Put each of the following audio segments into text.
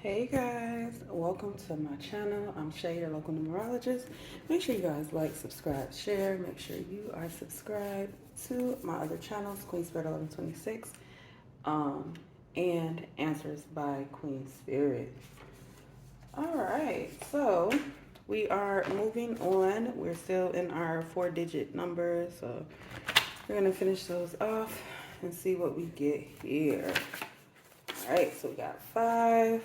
Hey guys, welcome to my channel. I'm Shay, your local numerologist. Make sure you guys like, subscribe, share. Make sure you are subscribed to my other channels, Queen Spirit 1126, and Answers by Queen Spirit. All right, so we are moving on. We're still in our 4-digit numbers, so we're gonna finish those off and see what we get here. All right, so we got 5.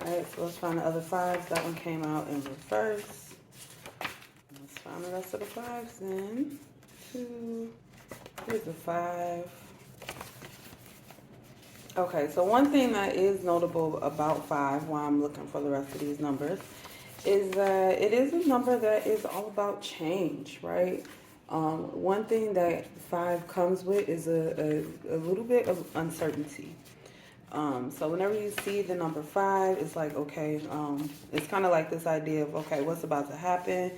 All right, so let's find the other 5s. That one came out in reverse. Let's find the rest of the 5s then. 2. Here's a 5. Okay, so one thing that is notable about 5 while I'm looking for the rest of these numbers is that it is a number that is all about change, right? One thing that 5 comes with is a little bit of uncertainty. So whenever you see the number 5, it's like, okay, it's kind of like this idea of, okay, what's about to happen?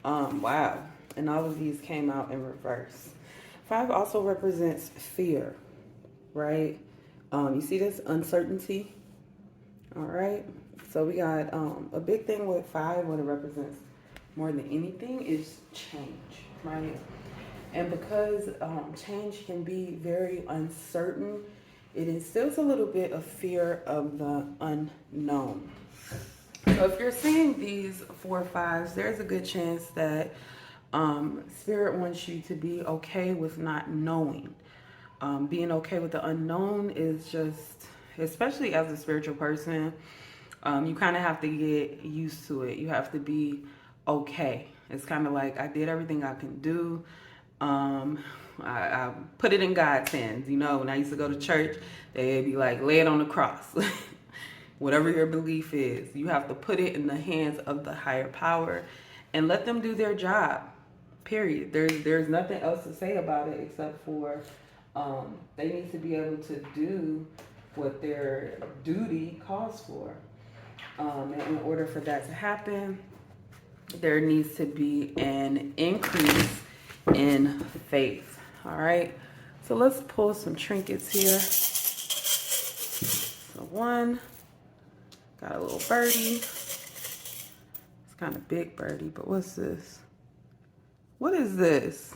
Wow. And all of these came out in reverse. 5 also represents fear, right? You see this uncertainty? All right. So we got a big thing with 5, what it represents more than anything is change, right? And because change can be very uncertain, it instills a little bit of fear of the unknown. So if you're seeing these 4 5s, there's a good chance that Spirit wants you to be okay with not knowing. Being okay with the unknown is just, especially as a spiritual person, you kind of have to get used to it. You have to be okay. It's kind of like I did everything I can do. I put it in God's hands. You know, when I used to go to church, they'd be like, lay it on the cross. Whatever your belief is, you have to put it in the hands of the higher power and let them do their job. Period. There's nothing else to say about it except for they need to be able to do what their duty calls for. And in order for that to happen, there needs to be an increase in faith. All right, so let's pull some trinkets here. So 1, got a little birdie. It's kind of big birdie, but what's this? What is this?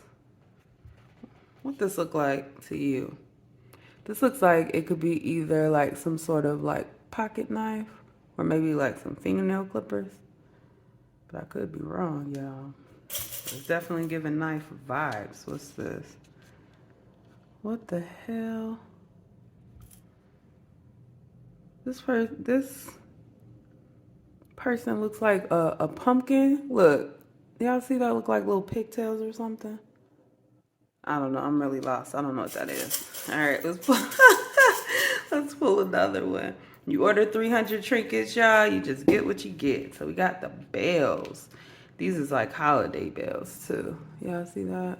What this look like to you? This looks like it could be either like some sort of like pocket knife or maybe like some fingernail clippers. But I could be wrong, y'all. It's definitely giving knife vibes. What's this? What the hell? This person looks like a pumpkin. Look, y'all see that look like little pigtails or something? I don't know. I'm really lost. I don't know what that is. All right, let's pull. Let's pull another one. You order 300 trinkets, y'all. You just get what you get. So we got the bells. These is like holiday bells too. Y'all see that?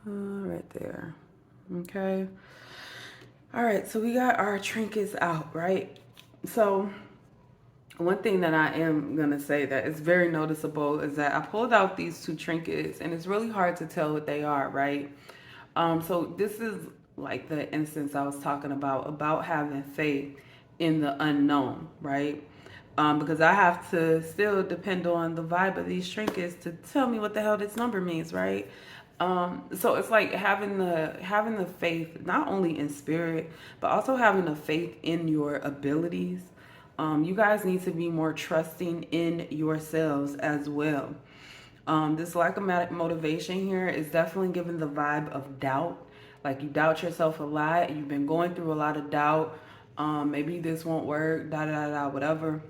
Right there. Okay. All right. So we got our trinkets out, right? So one thing that I am going to say that is very noticeable is that I pulled out these 2 trinkets and it's really hard to tell what they are, right? So this is like the instance I was talking about having faith in the unknown, right? Because I have to still depend on the vibe of these trinkets to tell me what the hell this number means, right? So it's like having the faith not only in spirit, but also having the faith in your abilities. You guys need to be more trusting in yourselves as well. This lack of motivation here is definitely giving the vibe of doubt. Like you doubt yourself a lot. You've been going through a lot of doubt. Maybe this won't work, whatever.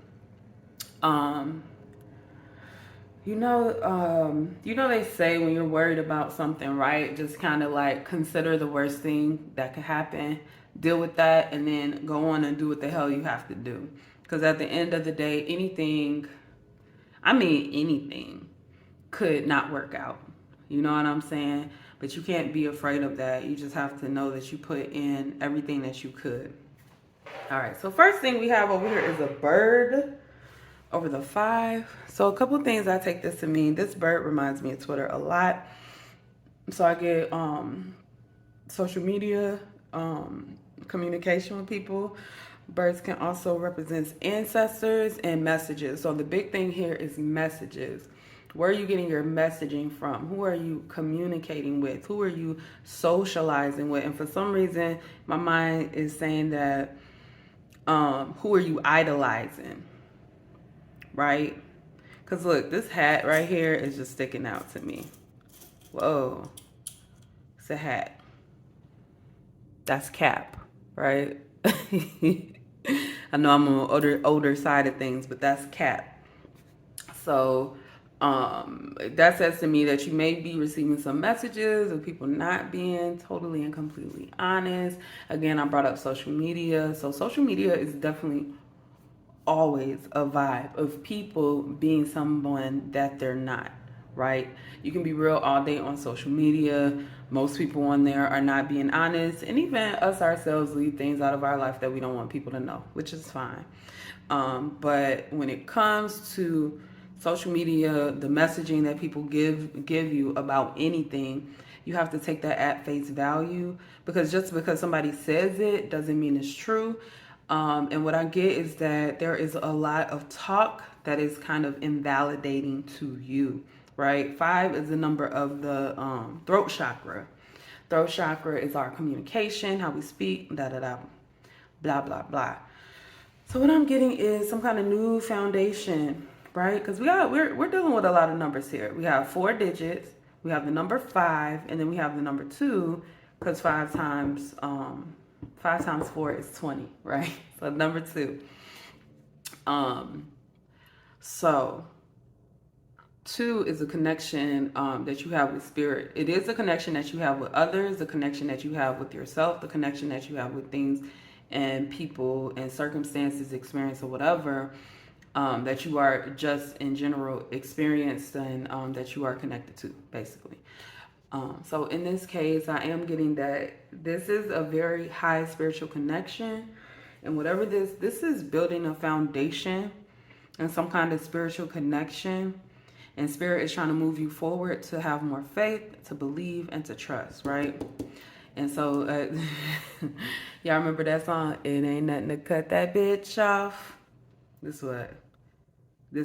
They say when you're worried about something, right? Just kind of like consider the worst thing that could happen, deal with that, and then go on and do what the hell you have to do. Because at the end of the day, anything could not work out. You know what I'm saying? But you can't be afraid of that. You just have to know that you put in everything that you could. All right, so first thing we have over here is a bird over the 5. So a couple of things I take this to mean. This bird reminds me of Twitter a lot. So I get social media, communication with people Birds can also represent ancestors and messages. So the big thing here is messages. Where are you getting your messaging from? Who are you communicating with? Who are you socializing with? And for some reason, my mind is saying that who are you idolizing, right? Because look, this hat right here is just sticking out to me. Whoa, it's a hat. That's Cap, right? I know I'm on the older side of things, but that's Cap. So that says to me that you may be receiving some messages of people not being totally and completely honest. Again, I brought up social media. So social media is definitely always a vibe of people being someone that they're not, right? You can be real all day on social media. Most people on there are not being honest, and even us ourselves leave things out of our life that we don't want people to know, which is fine. But when it comes to social media, the messaging that people give you about anything, you have to take that at face value, because just because somebody says it doesn't mean it's true. And what I get is that there is a lot of talk that is kind of invalidating to you, right? 5 is the number of the throat chakra. Throat chakra is our communication, how we speak, da da da, blah blah blah. So what I'm getting is some kind of new foundation, right? Because we're dealing with a lot of numbers here. We have 4 digits, we have the number 5, and then we have the number 2, because 5 times 4 is 20, right? So number 2. So 2 is a connection that you have with spirit. It is a connection that you have with others, the connection that you have with yourself, the connection that you have with things and people and circumstances, experience, or whatever that you are just in general experienced and that you are connected to, basically. So in this case, I am getting that this is a very high spiritual connection, and whatever this is building a foundation and some kind of spiritual connection, and spirit is trying to move you forward to have more faith, to believe, and to trust, right? And so, y'all remember that song? It ain't nothing to cut that bitch off. This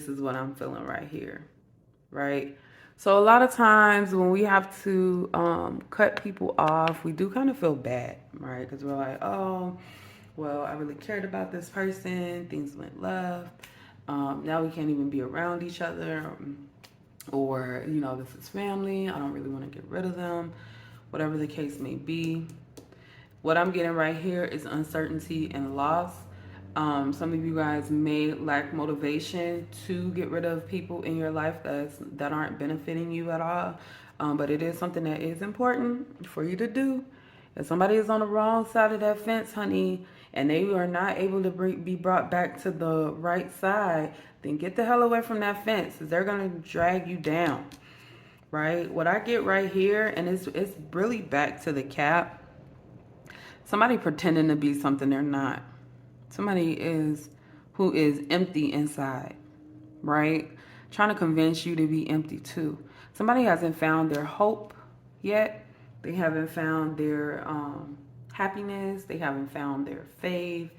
is what I'm feeling right here, right? So a lot of times when we have to cut people off, we do kind of feel bad, right? Because we're like, oh, well, I really cared about this person. Things went left. Now we can't even be around each other. Or, this is family. I don't really want to get rid of them. Whatever the case may be. What I'm getting right here is uncertainty and loss. Some of you guys may lack motivation to get rid of people in your life that aren't benefiting you at all. But it is something that is important for you to do. If somebody is on the wrong side of that fence, honey, and they are not able to be brought back to the right side, then get the hell away from that fence, because they're going to drag you down, right? What I get right here, and it's really back to the Cap. Somebody pretending to be something they're not. Somebody who is empty inside, right? Trying to convince you to be empty too. Somebody hasn't found their hope yet. They haven't found their happiness. They haven't found their faith.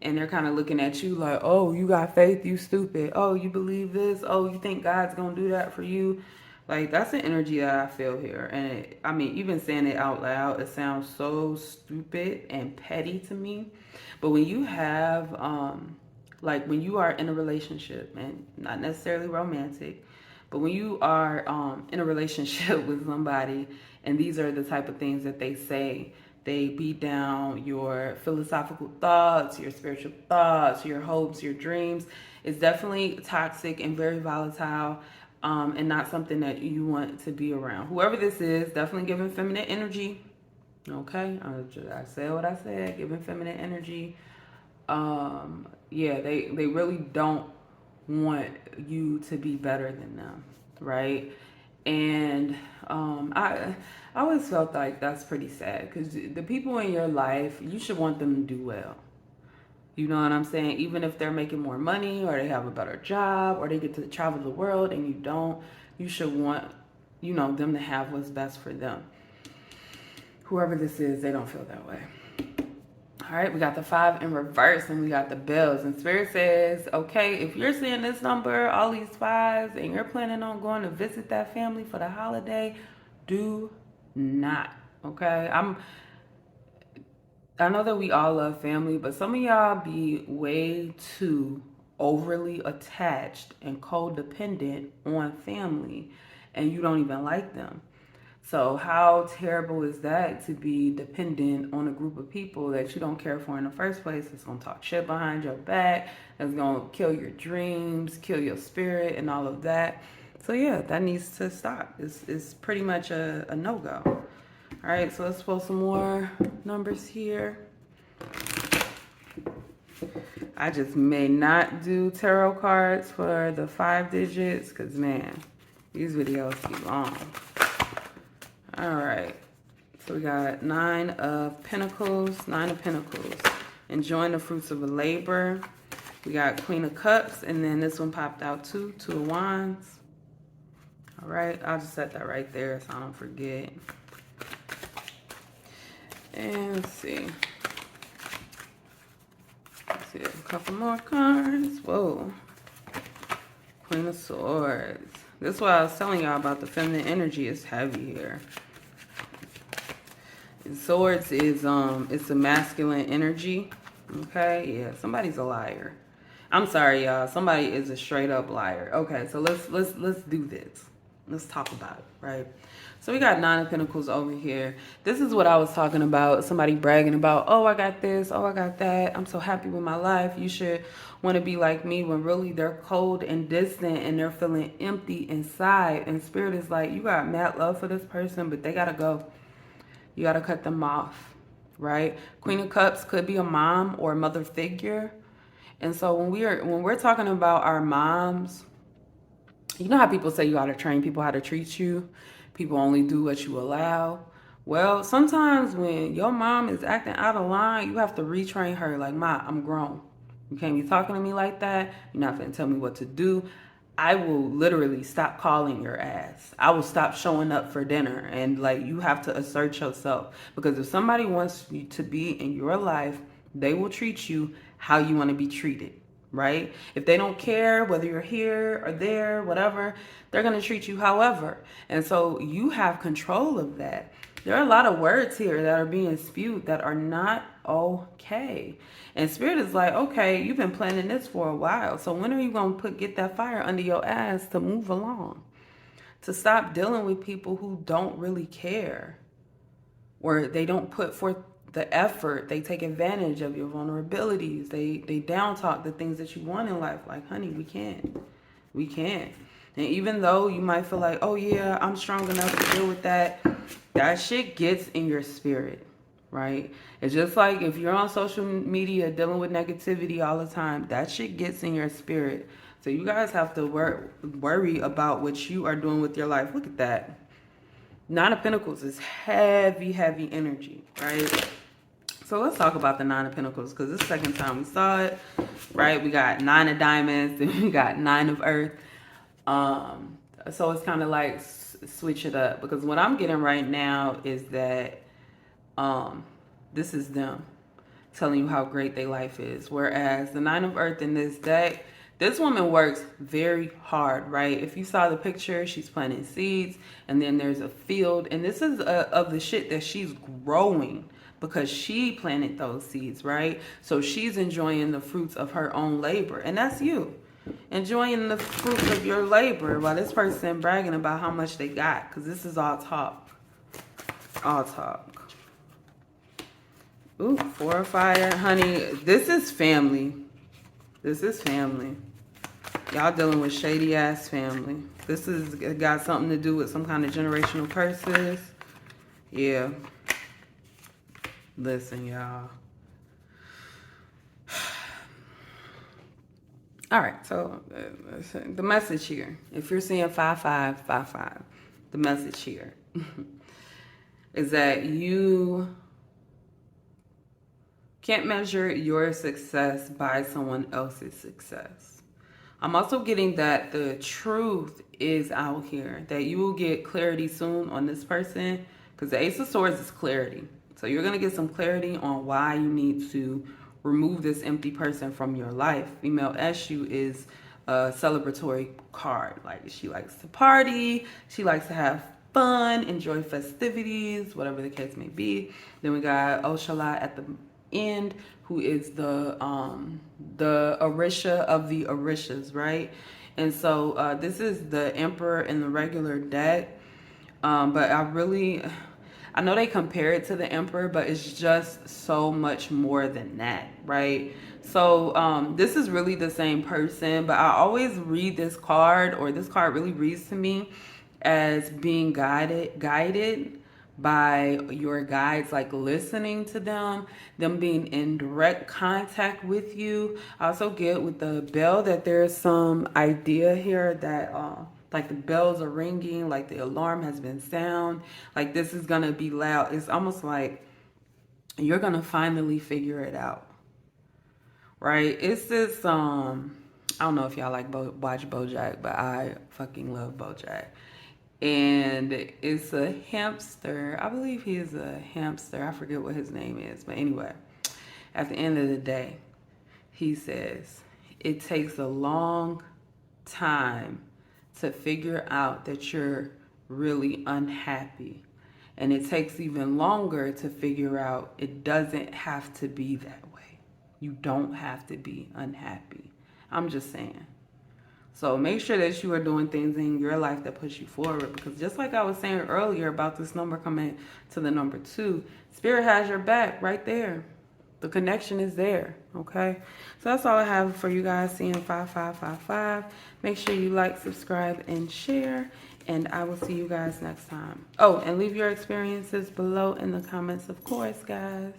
And they're kind of looking at you like, oh, you got faith, you stupid. Oh, you believe this? Oh, you think God's going to do that for you? Like, that's the energy that I feel here. And even saying it out loud, it sounds so stupid and petty to me. But when you have, when you are in a relationship, and not necessarily romantic, but when you are in a relationship with somebody, and these are the type of things that they say, they beat down your philosophical thoughts, your spiritual thoughts, your hopes, your dreams. It's definitely toxic and very volatile. And not something that you want to be around. Whoever this is, definitely giving feminine energy. Okay, I said what I said, giving feminine energy. They really don't want you to be better than them, right? And I always felt like that's pretty sad, because the people in your life, you should want them to do well. You know what I'm saying? Even if they're making more money, or they have a better job, or they get to travel the world and you don't, you should want, them to have what's best for them. Whoever this is, they don't feel that way. All right, we got the 5 in reverse and we got the bells. And Spirit says, okay, if you're seeing this number, all these 5s, and you're planning on going to visit that family for the holiday, do not. Okay? I know that we all love family, but some of y'all be way too overly attached and codependent on family, and you don't even like them. So how terrible is that, to be dependent on a group of people that you don't care for in the first place? That's gonna talk shit behind your back, that's gonna kill your dreams, kill your spirit, and all of that. So yeah, that needs to stop. It's pretty much a no-go. All right, so let's pull some more numbers here. I just may not do tarot cards for the 5 digits because, man, these videos be long. All right, so we got 9 of Pentacles, 9 of Pentacles. Enjoying the fruits of a labor. We got Queen of Cups, and then this one popped out too, 2 of Wands. All right, I'll just set that right there so I don't forget. And let's see. Let's see, a couple more cards. Whoa. Queen of Swords. This is what I was telling y'all about. The feminine energy is heavy here. Swords is it's a masculine energy. Okay, yeah, somebody's a liar. I'm sorry, y'all. Somebody is a straight up liar. Okay, so let's do this. Let's talk about it, right? So we got 9 of Pentacles over here. This is what I was talking about. Somebody bragging about, oh, I got this, oh, I got that. I'm so happy with my life. You should want to be like me, when really they're cold and distant and they're feeling empty inside. And Spirit is like, you got mad love for this person, but they got to go. You got to cut them off, right? Queen of Cups could be a mom or a mother figure. And so when we're talking about our moms, you know how people say you got to train people how to treat you? People only do what you allow. Well, sometimes when your mom is acting out of line, you have to retrain her. Like, Ma, I'm grown. You can't be talking to me like that. You're not going to tell me what to do. I will literally stop calling your ass. I will stop showing up for dinner. And like, you have to assert yourself. Because if somebody wants you to be in your life, they will treat you how you want to be treated. Right? If they don't care whether you're here or there, whatever, they're going to treat you however. And so you have control of that. There are a lot of words here that are being spewed that are not okay. And Spirit is like, okay, you've been planning this for a while. So when are you going to get that fire under your ass to move along? To stop dealing with people who don't really care, or they don't put forth the effort. They take advantage of your vulnerabilities. They down talk the things that you want in life. Like, honey, we can't. And even though you might feel like, oh yeah, I'm strong enough to deal with that, that shit gets in your spirit, right? It's just like if you're on social media dealing with negativity all the time, that shit gets in your spirit. So you guys have to worry about what you are doing with your life. Look at that. 9 of Pentacles is heavy, heavy energy, right? So let's talk about the 9 of Pentacles, because this is the second time we saw it, right? We got 9 of Diamonds, then we got 9 of Earth. So it's kind of like switch it up, because what I'm getting right now is that this is them telling you how great their life is. Whereas the 9 of Earth in this deck, this woman works very hard, right? If you saw the picture, she's planting seeds, and then there's a field, and this is of the shit that she's growing, because she planted those seeds, right? So she's enjoying the fruits of her own labor. And that's you. Enjoying the fruits of your labor while this person bragging about how much they got. Because this is all talk. All talk. Ooh, 4 of Fire. Honey, this is family. This is family. Y'all dealing with shady ass family. This is got something to do with some kind of generational curses. Yeah. Listen, y'all. All right, so the message here, if you're seeing 5555, the message here is that you can't measure your success by someone else's success. I'm also getting that the truth is out here, that you will get clarity soon on this person, because the Ace of Swords is clarity. So you're going to get some clarity on why you need to remove this empty person from your life. Female issue is a celebratory card. Like, she likes to party, she likes to have fun, enjoy festivities, whatever the case may be. Then we got Oshala at the end, who is the Orisha of the Orishas, right? And so this is the Emperor in the regular deck. But I know they compare it to the Emperor, but it's just so much more than that, right? So this is really the same person, but I always read this card, or this card really reads to me as being guided by your guides, like listening to them being in direct contact with you. I also get with the bell that there's some idea here that like the bells are ringing, like the alarm has been sound, like this is gonna be loud. It's almost like you're gonna finally figure it out, right? It's this I don't know if y'all like watch BoJack, but I fucking love BoJack. And it's a hamster. I believe he is a hamster. I forget what his name is. But anyway, at the end of the day, he says, it takes a long time to figure out that you're really unhappy. And it takes even longer to figure out it doesn't have to be that way. You don't have to be unhappy. I'm just saying. So make sure that you are doing things in your life that push you forward, because just like I was saying earlier about this number coming to the number 2, Spirit has your back right there. The connection is there, okay? So that's all I have for you guys, seeing 5555. Make sure you like, subscribe, and share, and I will see you guys next time. Oh, and leave your experiences below in the comments, of course, guys.